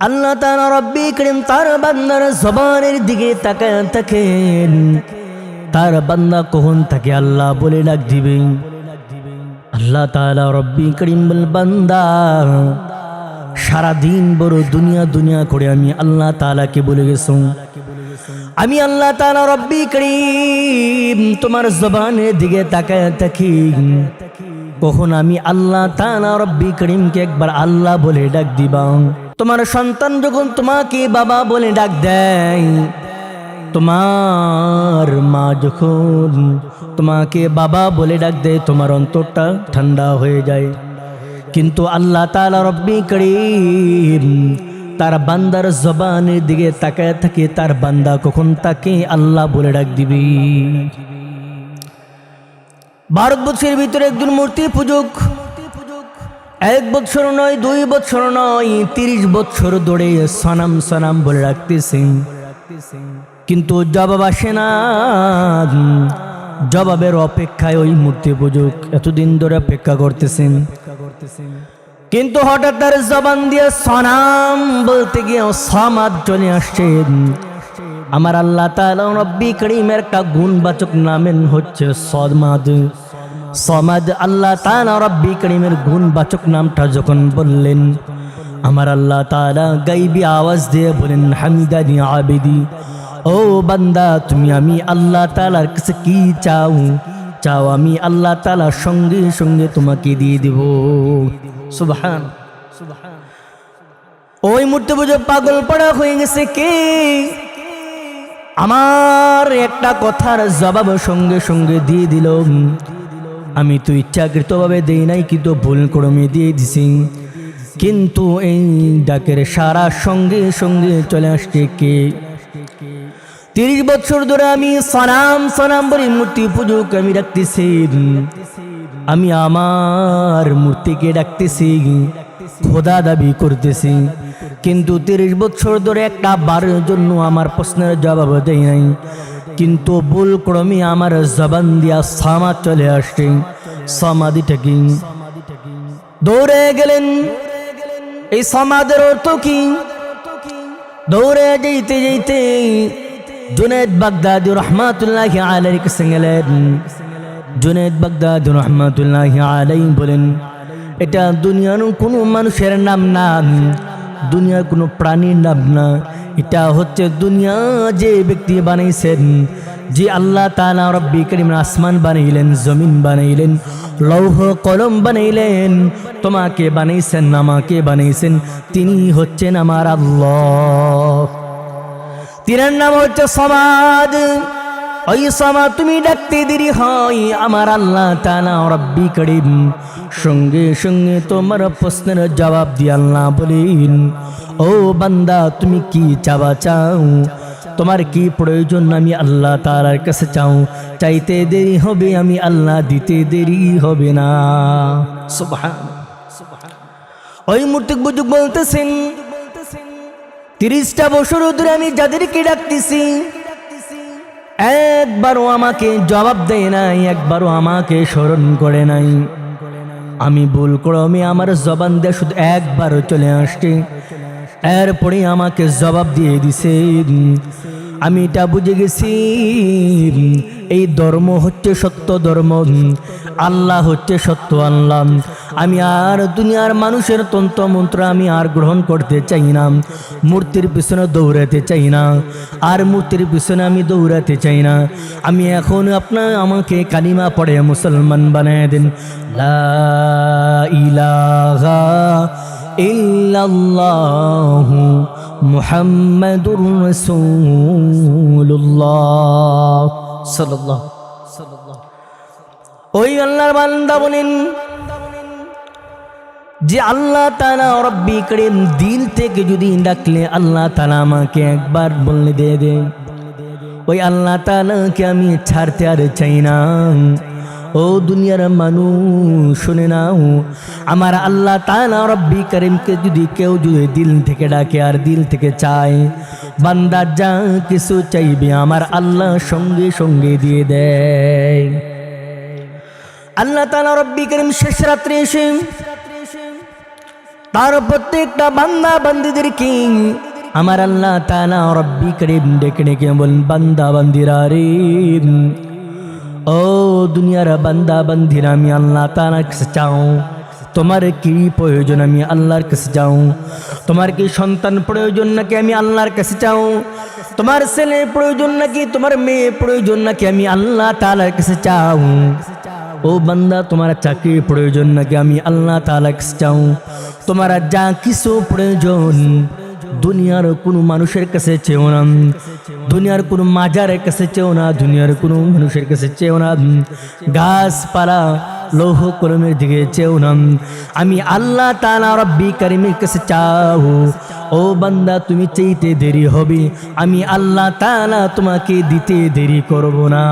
আল্লাহ তাআলা রব্বি করিম তার বান্দার জবানের দিকে তাকায় থাকেন। তার বান্দা কখন তাকে আল্লাহ বলে ডাক দিবে। আল্লাহ তাআলা রব্বি করিম বল, বান্দা সারাদিন বড় দুনিয়া দুনিয়া করে আমি আল্লাহ তাআলাকে বলে গেছো। আমি আল্লাহ তাআলা রব্বি করিম তোমার জবানের দিকে তাকায় থাকি, কখন আমি আল্লাহ তাআলা রব্বি করিমকে একবার আল্লাহ বলে ডাক দিবা। তোমার সন্তান যখন তোমাকে বাবা বলে ডাক দেয়, তোমার মা যখন তোমাকে বাবা বলে ডাক দেয়, তোমার অন্তরটা ঠান্ডা হয়ে যায়। কিন্তু আল্লাহ তাআলা রব্বি করিম তার বান্দার জবানের দিকে তাকায় থাকে, তার বান্দা কখন তাকে আল্লাহ বলে ডাক দিবি। ভারতবর্ষের ভিতরে একজন মূর্তি পূজক 1 বছর নয়, 2 বছর নয়, 30 বছর ধরে সনাম সনাম বলে রাখতেছেন, কিন্তু জবাব আসে না। জবাবের অপেক্ষায় ওই মূর্তি পূজক এতদিন ধরে অপেক্ষা করতেছেন, কিন্তু হঠাৎ তার জবান দিয়ে সনাম বলতে গিয়ে সমাদ চলে আসছে। আমার আল্লাহ তাআলা রব্বি করিমের একটা গুণবাচক নামেন হচ্ছে সমাদ। সমাদ আল্লাহ তাআলা রব্বি করিমের গুণবাচক নামটা যখন বললেন, আমার আল্লাহ তাআলা গাইবি আওয়াজ দিয়ে বলেন, হামিদানি আবিদি, ও বান্দা তুমি আমি আল্লাহ তাআলার কাছে কি চাও, চাও আমি আল্লাহ তাআলার সঙ্গে সঙ্গে তোমাকে দিয়ে দিব। সুবহান। ওই মূর্তি পুজো পাগল পড়া হয়ে গেছে কে? আমার একটা কথার জবাব সঙ্গে সঙ্গে দিয়ে দিল। আমি তো ইচ্ছাকৃতভাবে দেই নাই, কিন্তু ভুল ক্রমে দিয়ে দিছি। কিন্তু এই ডাকের সারা সঙ্গে সঙ্গে চলে আসছে কে? 30 বছর ধরে আমি সনাম সনাম বলে মূর্তি পূজক আমি ডাকতেছি, আমি আমার মূর্তিকে ডাকতেছি, খোদা দাবি করতেছি, কিন্তু 30 বছর ধরে একটা বারের জন্য আমার প্রশ্নের জবাব দেয় নাই। কিন্তু ভুল ক্রমে আমার জবান দিয়া সামাদ চলে আসছে। সমাধিটা কি? দৌড়ে গেলেন। এই সমাদের অর্থ কি? দৌড়ে যেতে যেতে জুনায়েদ বাগদাদি রহমাতুল্লাহি আলাইহির কাছে গেলেন। জুনায়েদ বাগদাদি রহমাতুল্লাহি আলাইহি বলেন, এটা দুনিয়ার কোনো মানুষের নাম না, দুনিয়ার কোনো প্রাণীর নাম না, এটা হচ্ছে দুনিয়া যে ব্যক্তি বানাইছেন, যে আল্লাহ তাআলা রব্বি করিম আসমান বানাইলেন, জমিন বানাইলেন, লৌহ কলম বানাইলেন, তোমাকে বানাইছেন, আমাকে বানাইছেন, তিনি হচ্ছেন আমার আল্লাহ। তিনার নাম হচ্ছে সমাদ। ওই সমাদ তুমি ডাকতে দেরি হয়, আমার আল্লাহ তাআলা রব্বি করিম সঙ্গে সঙ্গে তোমার প্রশ্নের জবাব দিয়ে আল্লাহ বলেন, ও বান্দা তুমি কি চাওয়া চাও, তোমার কি প্রয়োজন আমি আল্লাহ তাআলার কাছে চাও। চাইতে দেরি হবে, আমি আল্লাহ দিতে দেরি হবে না। সুবহান। ওই মূর্তি পূজক বলতেছেন, 30টা বছর ধরে আমি যাদেরকে ডাকতেছি একবারও আমাকে জবাব দেয় নাই, একবারও আমাকে স্মরণ করে নাই। আমি ভুল ক্রমে আমার জবান দিয়ে শুধু একবারও চলে আসছে, এরপরে আমাকে জবাব দিয়ে দিছে। আমি এটা বুঝে গেছি, এই ধর্ম হচ্ছে সত্য ধর্ম, আল্লাহ হচ্ছে সত্য আল্লাহ। আমি আর দুনিয়ার মানুষের তন্ত্র মন্ত্র আমি আর গ্রহণ করতে চাই না, মূর্তির পিছনে দৌড়াতে চাই না, আর মূর্তির পিছনে আমি দৌড়াতে চাই না। আমি এখন আপনার আমাকে কালিমা পড়ে মুসলমান বানায় দেন। লা ইলাহা ইল্লাল্লাহু মুহাম্মাদুর রাসূলুল্লাহ সাল্লাল্লাহু সাল্লাল্লাহু। ওই আল্লাহর বান্দা বলেন যে আল্লাহ তাআলা রব্বি করিম দিল থেকে যদি ডাকলে আল্লাহ তাআলা আমাকে একবার বললে দিয়ে দে। ওই আল্লাহ তাআলাকে আমি ছাড়তে আর চাই না। ও দুনিয়ার মানুষ শুনে নাও, আমার আল্লাহ তাআলা রব্বি করিমকে যদি কেউ যদি দিল থেকে ডাকে আর দিল থেকে চায়, বান্দা যা কিছু চাইবে আমার আল্লাহ সঙ্গে সঙ্গে দিয়ে দেয়। আল্লাহ তাআলা রব্বি করিম শেষ রাত্রে এসে তার প্রত্যেকটা বান্দা বান্দীদেরকে আমার আল্লাহ তাআলা রব্বি করিম ডেকে ডেকে বলেন, বান্দা বান্দিরা রে, ও দুনিয়ার বান্দা বান্দিরা, আমি আল্লাহ তাআলার কাছে চাও, তোমার কি প্রয়োজন আমি আল্লাহর কাছে চাও। তোমার কি সন্তান প্রয়োজন নাকি আমি আল্লাহর কাছে চাও। তোমার ছেলে প্রয়োজন নাকি তোমার মেয়ে প্রয়োজন নাকি আমি আল্লাহ তাআলার কাছে চাও। ও বান্দা, তোমার চাকরি প্রয়োজন নাকি আমি আল্লাহ তাআলার কাছে চাও। তোমার যা কিছু প্রয়োজন দুনিয়ার কোনো মানুষের কাছে চেও না, দুনিয়ার কোনো মাজারের কাছে চেও না, দুনিয়ার কোনো মানুষের কাছে চেও না, গাছপালা লৌহ কলমের দিকে চেও না, আমি আল্লাহ তাআলা রব্বি কারিমের কাছে চাও। ও বান্দা, তুমি চাইতে দেরি হবে, আমি আল্লাহ তাআলা তোমাকে দিতে দেরি করব না।